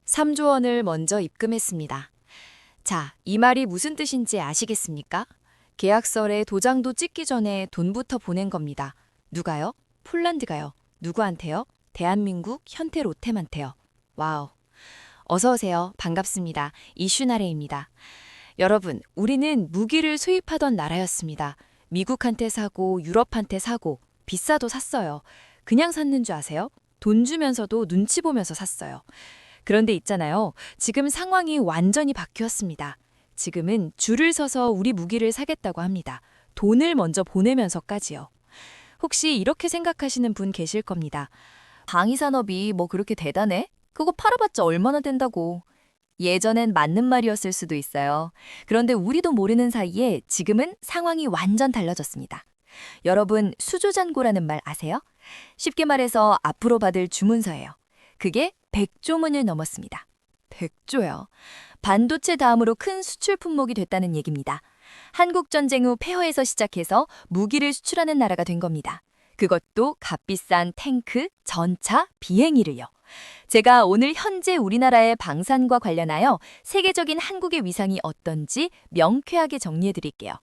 3조 원을 먼저 입금했습니다. 자, 이 말이 무슨 뜻인지 아시겠습니까? 계약서에 도장도 찍기 전에 돈부터 보낸 겁니다. 누가요? 폴란드가요. 누구한테요? 대한민국 현대로템한테요. 와우. 어서 오세요. 반갑습니다. 이슈나레입니다. 여러분, 우리는 무기를 수입하던 나라였습니다. 미국한테 사고 유럽한테 사고 비싸도 샀어요. 그냥 샀는 줄 아세요? 돈 주면서도 눈치 보면서 샀어요. 그런데 있잖아요. 지금 상황이 완전히 바뀌었습니다. 지금은 줄을 서서 우리 무기를 사겠다고 합니다. 돈을 먼저 보내면서까지요. 혹시 이렇게 생각하시는 분 계실 겁니다. 방위산업이 뭐 그렇게 대단해? 그거 팔아봤자 얼마나 된다고. 예전엔 맞는 말이었을 수도 있어요. 그런데 우리도 모르는 사이에 지금은 상황이 완전 달라졌습니다. 여러분, 수조잔고라는 말 아세요? 쉽게 말해서 앞으로 받을 주문서예요. 그게 100조문을 넘었습니다. 100조요. 반도체 다음으로 큰 수출 품목이 됐다는 얘기입니다. 한국 전쟁 후 폐허에서 시작해서 무기를 수출하는 나라가 된 겁니다. 그것도 값비싼 탱크, 전차, 비행기를요. 제가 오늘 현재 우리나라의 방산과 관련하여 세계적인 한국의 위상이 어떤지 명쾌하게 정리해 드릴게요.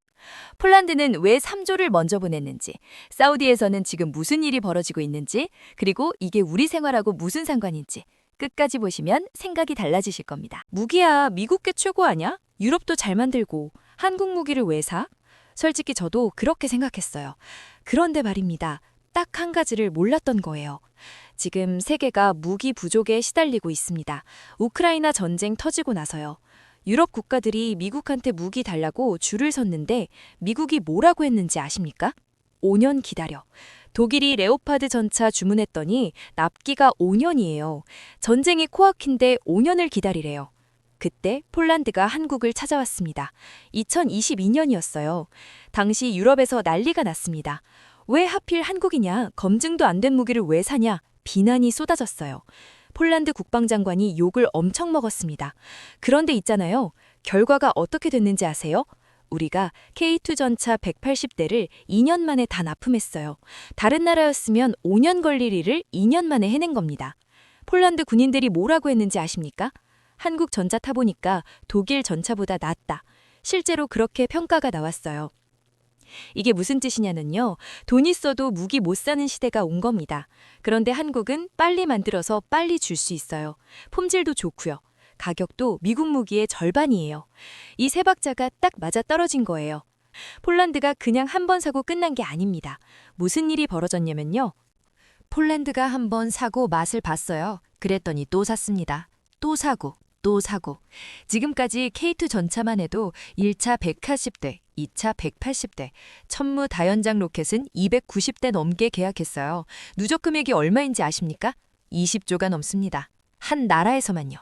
폴란드는 왜 3조를 먼저 보냈는지, 사우디에서는 지금 무슨 일이 벌어지고 있는지, 그리고 이게 우리 생활하고 무슨 상관인지 끝까지 보시면 생각이 달라지실 겁니다. 무기야, 미국 게 최고 아냐? 유럽도 잘 만들고 한국 무기를 왜 사? 솔직히 저도 그렇게 생각했어요. 그런데 말입니다. 딱 한 가지를 몰랐던 거예요. 지금 세계가 무기 부족에 시달리고 있습니다. 우크라이나 전쟁 터지고 나서요. 유럽 국가들이 미국한테 무기 달라고 줄을 섰는데 미국이 뭐라고 했는지 아십니까? 5년 기다려. 독일이 레오파드 전차 주문했더니 납기가 5년이에요. 전쟁이 코앞인데 5년을 기다리래요. 그때 폴란드가 한국을 찾아왔습니다. 2022년이었어요. 당시 유럽에서 난리가 났습니다. 왜 하필 한국이냐? 검증도 안 된 무기를 왜 사냐? 비난이 쏟아졌어요. 폴란드 국방장관이 욕을 엄청 먹었습니다. 그런데 있잖아요. 결과가 어떻게 됐는지 아세요? 우리가 K2 전차 180대를 2년 만에 다 납품했어요. 다른 나라였으면 5년 걸릴 일을 2년 만에 해낸 겁니다. 폴란드 군인들이 뭐라고 했는지 아십니까? 한국 전차 타보니까 독일 전차보다 낫다. 실제로 그렇게 평가가 나왔어요. 이게 무슨 뜻이냐면요. 돈 있어도 무기 못 사는 시대가 온 겁니다. 그런데 한국은 빨리 만들어서 빨리 줄 수 있어요. 품질도 좋고요. 가격도 미국 무기의 절반이에요. 이 세 박자가 딱 맞아 떨어진 거예요. 폴란드가 그냥 한 번 사고 끝난 게 아닙니다. 무슨 일이 벌어졌냐면요. 폴란드가 한 번 사고 맛을 봤어요. 그랬더니 또 샀습니다. 또 사고, 또 사고. 지금까지 K2 전차만 해도 1차 180대, 2차 180대, 천무 다연장 로켓은 290대 넘게 계약했어요. 누적 금액이 얼마인지 아십니까? 20조가 넘습니다. 한 나라에서만요.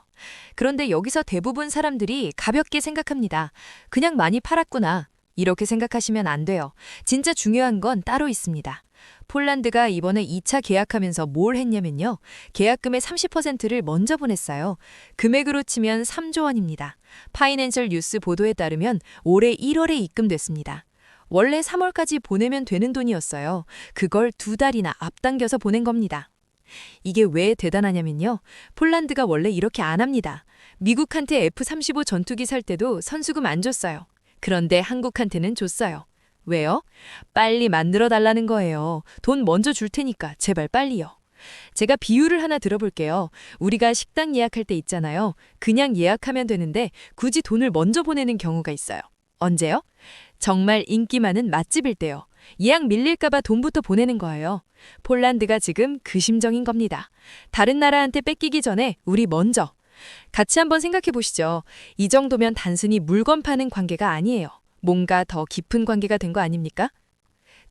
그런데 여기서 대부분 사람들이 가볍게 생각합니다. 그냥 많이 팔았구나. 이렇게 생각하시면 안 돼요. 진짜 중요한 건 따로 있습니다. 폴란드가 이번에 2차 계약하면서 뭘 했냐면요. 계약금의 30%를 먼저 보냈어요. 금액으로 치면 3조 원입니다. 파이낸셜 뉴스 보도에 따르면 올해 1월에 입금됐습니다. 원래 3월까지 보내면 되는 돈이었어요. 그걸 2달이나 앞당겨서 보낸 겁니다. 이게 왜 대단하냐면요. 폴란드가 원래 이렇게 안 합니다. 미국한테 F-35 전투기 살 때도 선수금 안 줬어요. 그런데 한국한테는 줬어요. 왜요? 빨리 만들어 달라는 거예요. 돈 먼저 줄 테니까 제발 빨리요. 제가 비유를 하나 들어볼게요. 우리가 식당 예약할 때 있잖아요. 그냥 예약하면 되는데 굳이 돈을 먼저 보내는 경우가 있어요. 언제요? 정말 인기 많은 맛집일 때요. 예약 밀릴까봐 돈부터 보내는 거예요. 폴란드가 지금 그 심정인 겁니다. 다른 나라한테 뺏기기 전에 우리 먼저. 같이 한번 생각해 보시죠. 이 정도면 단순히 물건 파는 관계가 아니에요. 뭔가 더 깊은 관계가 된 거 아닙니까?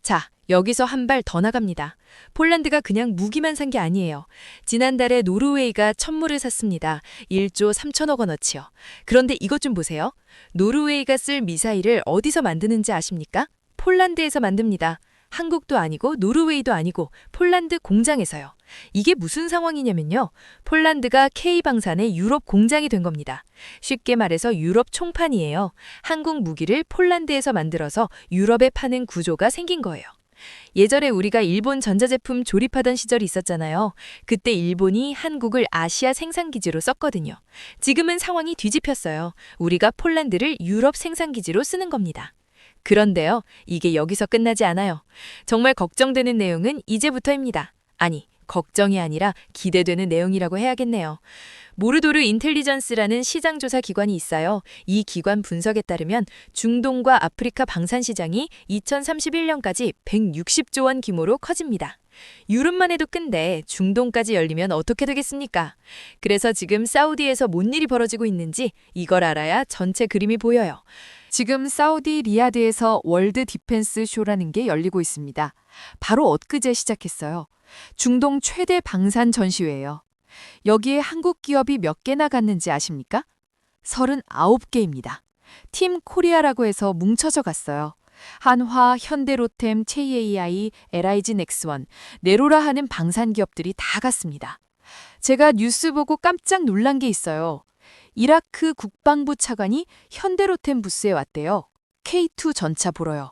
자, 여기서 한 발 더 나갑니다. 폴란드가 그냥 무기만 산 게 아니에요. 지난달에 노르웨이가 천무를 샀습니다. 1조 3천억 원어치요. 그런데 이것 좀 보세요. 노르웨이가 쓸 미사일을 어디서 만드는지 아십니까? 폴란드에서 만듭니다. 한국도 아니고 노르웨이도 아니고 폴란드 공장에서요. 이게 무슨 상황이냐면요. 폴란드가 K방산의 유럽 공장이 된 겁니다. 쉽게 말해서 유럽 총판이에요. 한국 무기를 폴란드에서 만들어서 유럽에 파는 구조가 생긴 거예요. 예전에 우리가 일본 전자제품 조립하던 시절이 있었잖아요. 그때 일본이 한국을 아시아 생산기지로 썼거든요. 지금은 상황이 뒤집혔어요. 우리가 폴란드를 유럽 생산기지로 쓰는 겁니다. 그런데요, 이게 여기서 끝나지 않아요. 정말 걱정되는 내용은 이제부터입니다. 아니, 걱정이 아니라 기대되는 내용이라고 해야겠네요. 모르도르 인텔리전스라는 시장조사 기관이 있어요. 이 기관 분석에 따르면 중동과 아프리카 방산 시장이 2031년까지 160조 원 규모로 커집니다. 유럽만 해도 큰데 중동까지 열리면 어떻게 되겠습니까? 그래서 지금 사우디에서 뭔 일이 벌어지고 있는지 이걸 알아야 전체 그림이 보여요. 지금 사우디 리야드에서 월드 디펜스 쇼라는 게 열리고 있습니다. 바로 엊그제 시작했어요. 중동 최대 방산 전시회예요. 여기에 한국 기업이 몇 개나 갔는지 아십니까? 39개입니다. 팀 코리아라고 해서 뭉쳐져 갔어요. 한화, 현대로템, JAI, LIG 넥스원, 네로라 하는 방산 기업들이 다 갔습니다. 제가 뉴스 보고 깜짝 놀란 게 있어요. 이라크 국방부 차관이 현대로템 부스에 왔대요. K2 전차 보러요.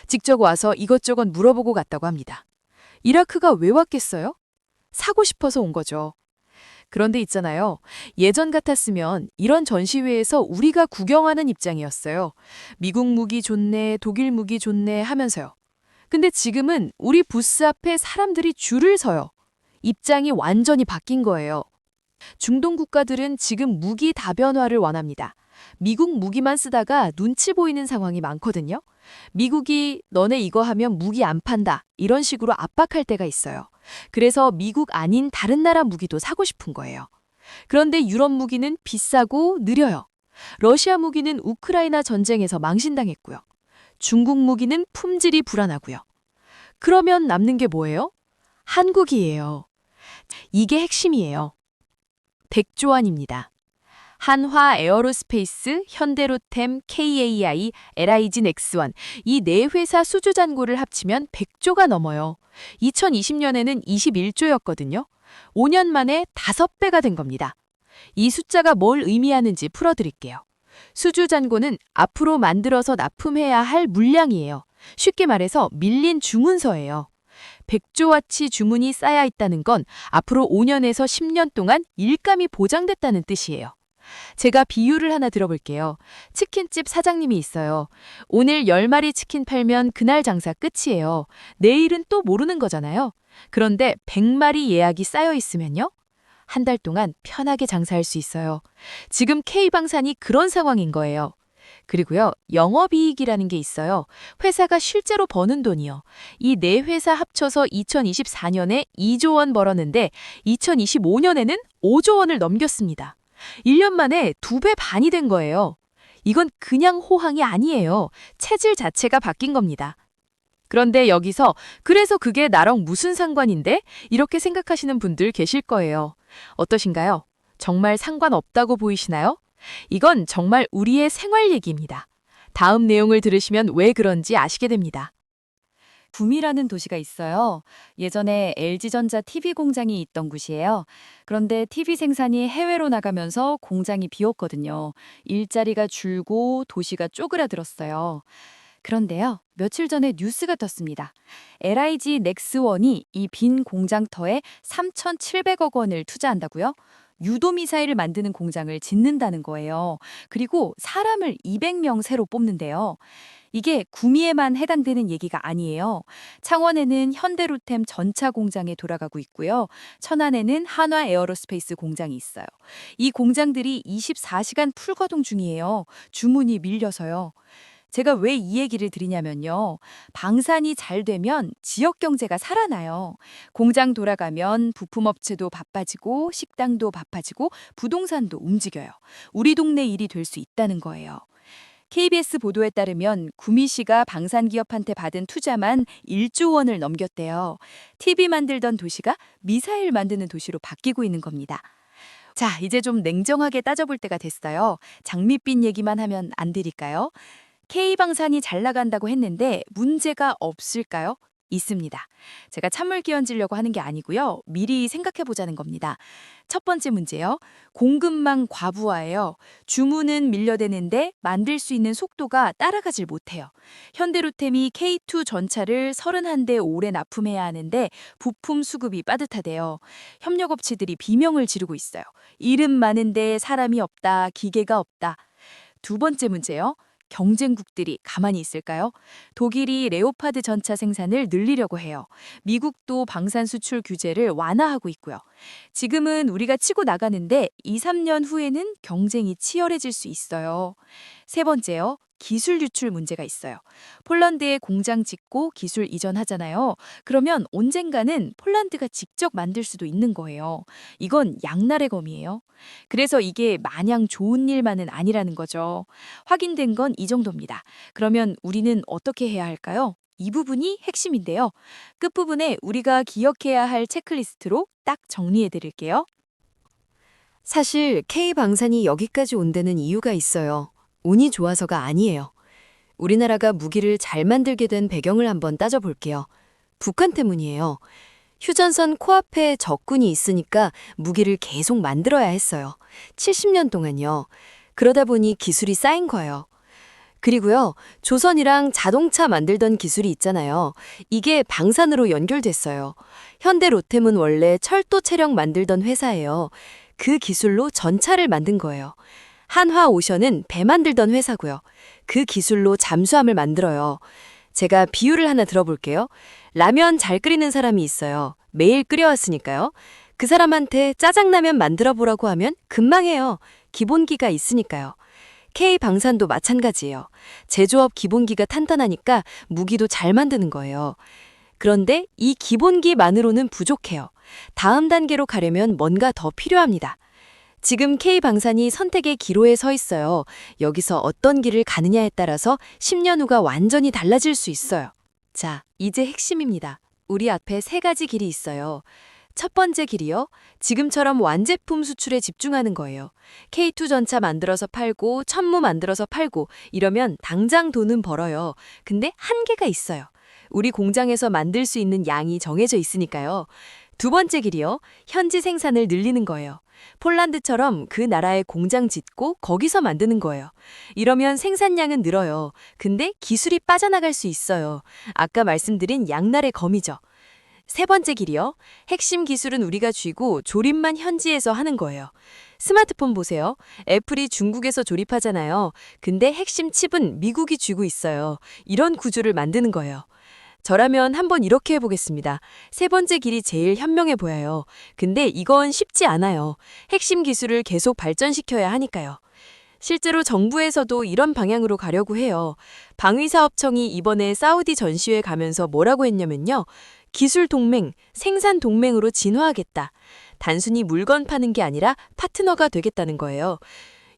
직접 와서 이것저것 물어보고 갔다고 합니다. 이라크가 왜 왔겠어요? 사고 싶어서 온 거죠. 그런데 있잖아요. 예전 같았으면 이런 전시회에서 우리가 구경하는 입장이었어요. 미국 무기 좋네, 독일 무기 좋네 하면서요. 근데 지금은 우리 부스 앞에 사람들이 줄을 서요. 입장이 완전히 바뀐 거예요. 중동 국가들은 지금 무기 다변화를 원합니다. 미국 무기만 쓰다가 눈치 보이는 상황이 많거든요. 미국이 너네 이거 하면 무기 안 판다 이런 식으로 압박할 때가 있어요. 그래서 미국 아닌 다른 나라 무기도 사고 싶은 거예요. 그런데 유럽 무기는 비싸고 느려요. 러시아 무기는 우크라이나 전쟁에서 망신당했고요. 중국 무기는 품질이 불안하고요. 그러면 남는 게 뭐예요? 한국이에요. 이게 핵심이에요. 100조 원입니다. 한화 에어로스페이스, 현대로템, KAI, LIG 넥스원 이 네 회사 수주 잔고를 합치면 100조가 넘어요. 2020년에는 21조였거든요. 5년 만에 5배가 된 겁니다. 이 숫자가 뭘 의미하는지 풀어드릴게요. 수주 잔고는 앞으로 만들어서 납품해야 할 물량이에요. 쉽게 말해서 밀린 주문서예요. 100조와치 주문이 쌓여 있다는 건 앞으로 5년에서 10년 동안 일감이 보장됐다는 뜻이에요. 제가 비유를 하나 들어볼게요. 치킨집 사장님이 있어요. 오늘 10마리 치킨 팔면 그날 장사 끝이에요. 내일은 또 모르는 거잖아요. 그런데 100마리 예약이 쌓여 있으면요? 한 달 동안 편하게 장사할 수 있어요. 지금 K방산이 그런 상황인 거예요. 그리고요, 영업이익이라는 게 있어요. 회사가 실제로 버는 돈이요. 이 네 회사 합쳐서 2024년에 2조 원 벌었는데 2025년에는 5조 원을 넘겼습니다. 1년 만에 2배 반이 된 거예요. 이건 그냥 호황이 아니에요. 체질 자체가 바뀐 겁니다. 그런데 여기서 그래서 그게 나랑 무슨 상관인데? 이렇게 생각하시는 분들 계실 거예요. 어떠신가요? 정말 상관없다고 보이시나요? 이건 정말 우리의 생활 얘기입니다. 다음 내용을 들으시면 왜 그런지 아시게 됩니다. 구미라는 도시가 있어요. 예전에 LG전자 TV 공장이 있던 곳이에요. 그런데 TV 생산이 해외로 나가면서 공장이 비었거든요. 일자리가 줄고 도시가 쪼그라들었어요. 그런데요, 며칠 전에 뉴스가 떴습니다. LIG 넥스원이 이 빈 공장터에 3,700억 원을 투자한다고요? 유도미사일을 만드는 공장을 짓는다는 거예요. 그리고 사람을 200명 새로 뽑는데요. 이게 구미에만 해당되는 얘기가 아니에요. 창원에는 현대로템 전차 공장에 돌아가고 있고요. 천안에는 한화 에어로스페이스 공장이 있어요. 이 공장들이 24시간 풀가동 중이에요. 주문이 밀려서요. 제가 왜 이 얘기를 드리냐면요. 방산이 잘 되면 지역 경제가 살아나요. 공장 돌아가면 부품업체도 바빠지고 식당도 바빠지고 부동산도 움직여요. 우리 동네 일이 될 수 있다는 거예요. KBS 보도에 따르면 구미시가 방산기업한테 받은 투자만 1조 원을 넘겼대요. TV 만들던 도시가 미사일 만드는 도시로 바뀌고 있는 겁니다. 자, 이제 좀 냉정하게 따져볼 때가 됐어요. 장밋빛 얘기만 하면 안 되니까요. K방산이 잘 나간다고 했는데 문제가 없을까요? 있습니다. 제가 찬물 끼얹으려고 하는 게 아니고요. 미리 생각해 보자는 겁니다. 첫 번째 문제요. 공급망 과부하예요. 주문은 밀려대는데 만들 수 있는 속도가 따라가질 못해요. 현대로템이 K2 전차를 31대 오래 납품해야 하는데 부품 수급이 빠듯하대요. 협력업체들이 비명을 지르고 있어요. 일은 많은데 사람이 없다, 기계가 없다. 두 번째 문제요. 경쟁국들이 가만히 있을까요? 독일이 레오파드 전차 생산을 늘리려고 해요. 미국도 방산 수출 규제를 완화하고 있고요. 지금은 우리가 치고 나가는데 2, 3년 후에는 경쟁이 치열해질 수 있어요. 세 번째요. 기술 유출 문제가 있어요. 폴란드에 공장 짓고 기술 이전하잖아요. 그러면 언젠가는 폴란드가 직접 만들 수도 있는 거예요. 이건 양날의 검이에요. 그래서 이게 마냥 좋은 일만은 아니라는 거죠. 확인된 건 이 정도입니다. 그러면 우리는 어떻게 해야 할까요? 이 부분이 핵심인데요. 끝부분에 우리가 기억해야 할 체크리스트로 딱 정리해 드릴게요. 사실 K방산이 여기까지 온 데는 이유가 있어요. 운이 좋아서가 아니에요. 우리나라가 무기를 잘 만들게 된 배경을 한번 따져볼게요. 북한 때문이에요. 휴전선 코앞에 적군이 있으니까 무기를 계속 만들어야 했어요. 70년 동안요. 그러다 보니 기술이 쌓인 거예요. 그리고요, 조선이랑 자동차 만들던 기술이 있잖아요. 이게 방산으로 연결됐어요. 현대 로템은 원래 철도 체력 만들던 회사예요. 그 기술로 전차를 만든 거예요. 한화오션은 배 만들던 회사고요. 그 기술로 잠수함을 만들어요. 제가 비유를 하나 들어볼게요. 라면 잘 끓이는 사람이 있어요. 매일 끓여왔으니까요. 그 사람한테 짜장라면 만들어 보라고 하면 금방 해요. 기본기가 있으니까요. K방산도 마찬가지예요. 제조업 기본기가 탄탄하니까 무기도 잘 만드는 거예요. 그런데 이 기본기만으로는 부족해요. 다음 단계로 가려면 뭔가 더 필요합니다. 지금 K방산이 선택의 기로에 서 있어요. 여기서 어떤 길을 가느냐에 따라서 10년 후가 완전히 달라질 수 있어요. 자, 이제 핵심입니다. 우리 앞에 세 가지 길이 있어요. 첫 번째 길이요. 지금처럼 완제품 수출에 집중하는 거예요. K2 전차 만들어서 팔고 천무 만들어서 팔고 이러면 당장 돈은 벌어요. 근데 한계가 있어요. 우리 공장에서 만들 수 있는 양이 정해져 있으니까요. 두 번째 길이요. 현지 생산을 늘리는 거예요. 폴란드처럼 그 나라에 공장 짓고 거기서 만드는 거예요. 이러면 생산량은 늘어요. 근데 기술이 빠져나갈 수 있어요. 아까 말씀드린 양날의 검이죠. 세 번째 길이요. 핵심 기술은 우리가 쥐고 조립만 현지에서 하는 거예요. 스마트폰 보세요. 애플이 중국에서 조립하잖아요. 근데 핵심 칩은 미국이 쥐고 있어요. 이런 구조를 만드는 거예요. 저라면 한번 이렇게 해보겠습니다. 세 번째 길이 제일 현명해 보여요. 근데 이건 쉽지 않아요. 핵심 기술을 계속 발전시켜야 하니까요. 실제로 정부에서도 이런 방향으로 가려고 해요. 방위사업청이 이번에 사우디 전시회 가면서 뭐라고 했냐면요. 기술 동맹, 생산 동맹으로 진화하겠다. 단순히 물건 파는 게 아니라 파트너가 되겠다는 거예요.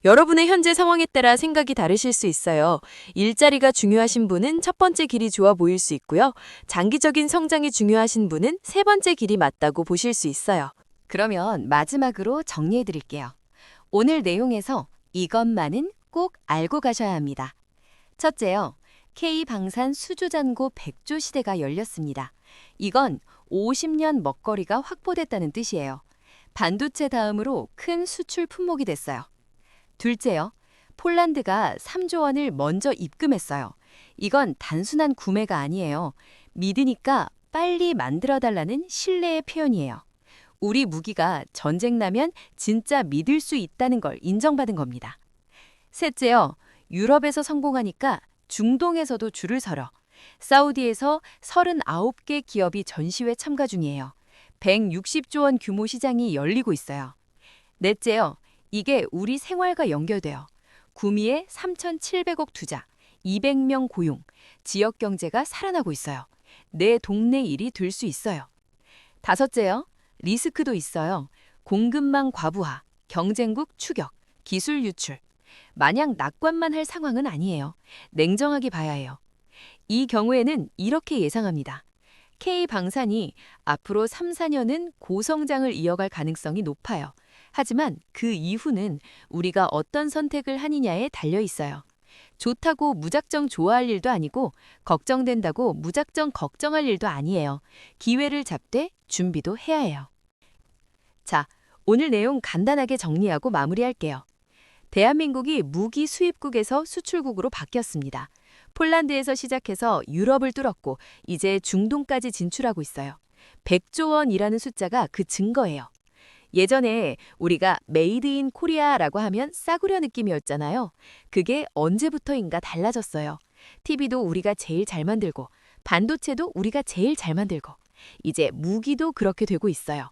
여러분의 현재 상황에 따라 생각이 다르실 수 있어요. 일자리가 중요하신 분은 첫 번째 길이 좋아 보일 수 있고요. 장기적인 성장이 중요하신 분은 세 번째 길이 맞다고 보실 수 있어요. 그러면 마지막으로 정리해 드릴게요. 오늘 내용에서 이것만은 꼭 알고 가셔야 합니다. 첫째요. K방산 수주잔고 백조 시대가 열렸습니다. 이건 50년 먹거리가 확보됐다는 뜻이에요. 반도체 다음으로 큰 수출 품목이 됐어요. 둘째요. 폴란드가 3조 원을 먼저 입금했어요. 이건 단순한 구매가 아니에요. 믿으니까 빨리 만들어달라는 신뢰의 표현이에요. 우리 무기가 전쟁 나면 진짜 믿을 수 있다는 걸 인정받은 겁니다. 셋째요. 유럽에서 성공하니까 중동에서도 줄을 서려. 사우디에서 39개 기업이 전시회 참가 중이에요. 160조 원 규모 시장이 열리고 있어요. 넷째요. 이게 우리 생활과 연결돼요. 구미에 3,700억 투자, 200명 고용, 지역 경제가 살아나고 있어요. 내 동네 일이 될 수 있어요. 다섯째요. 리스크도 있어요. 공급망 과부하, 경쟁국 추격, 기술 유출. 마냥 낙관만 할 상황은 아니에요. 냉정하게 봐야 해요. 이 경우에는 이렇게 예상합니다. K방산이 앞으로 3, 4년은 고성장을 이어갈 가능성이 높아요. 하지만 그 이후는 우리가 어떤 선택을 하느냐에 달려 있어요. 좋다고 무작정 좋아할 일도 아니고 걱정된다고 무작정 걱정할 일도 아니에요. 기회를 잡되 준비도 해야 해요. 자, 오늘 내용 간단하게 정리하고 마무리할게요. 대한민국이 무기 수입국에서 수출국으로 바뀌었습니다. 폴란드에서 시작해서 유럽을 뚫었고 이제 중동까지 진출하고 있어요. 100조 원이라는 숫자가 그 증거예요. 예전에 우리가 메이드 인 코리아라고 하면 싸구려 느낌이었잖아요. 그게 언제부터인가 달라졌어요. TV도 우리가 제일 잘 만들고 반도체도 우리가 제일 잘 만들고 이제 무기도 그렇게 되고 있어요.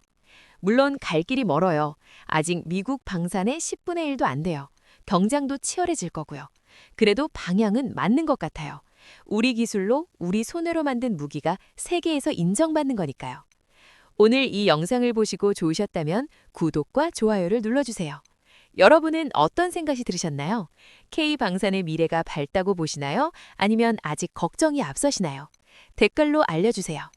물론 갈 길이 멀어요. 아직 미국 방산의 10분의 1도 안 돼요. 경쟁도 치열해질 거고요. 그래도 방향은 맞는 것 같아요. 우리 기술로 우리 손으로 만든 무기가 세계에서 인정받는 거니까요. 오늘 이 영상을 보시고 좋으셨다면 구독과 좋아요를 눌러주세요. 여러분은 어떤 생각이 들으셨나요? K방산의 미래가 밝다고 보시나요? 아니면 아직 걱정이 앞서시나요? 댓글로 알려주세요.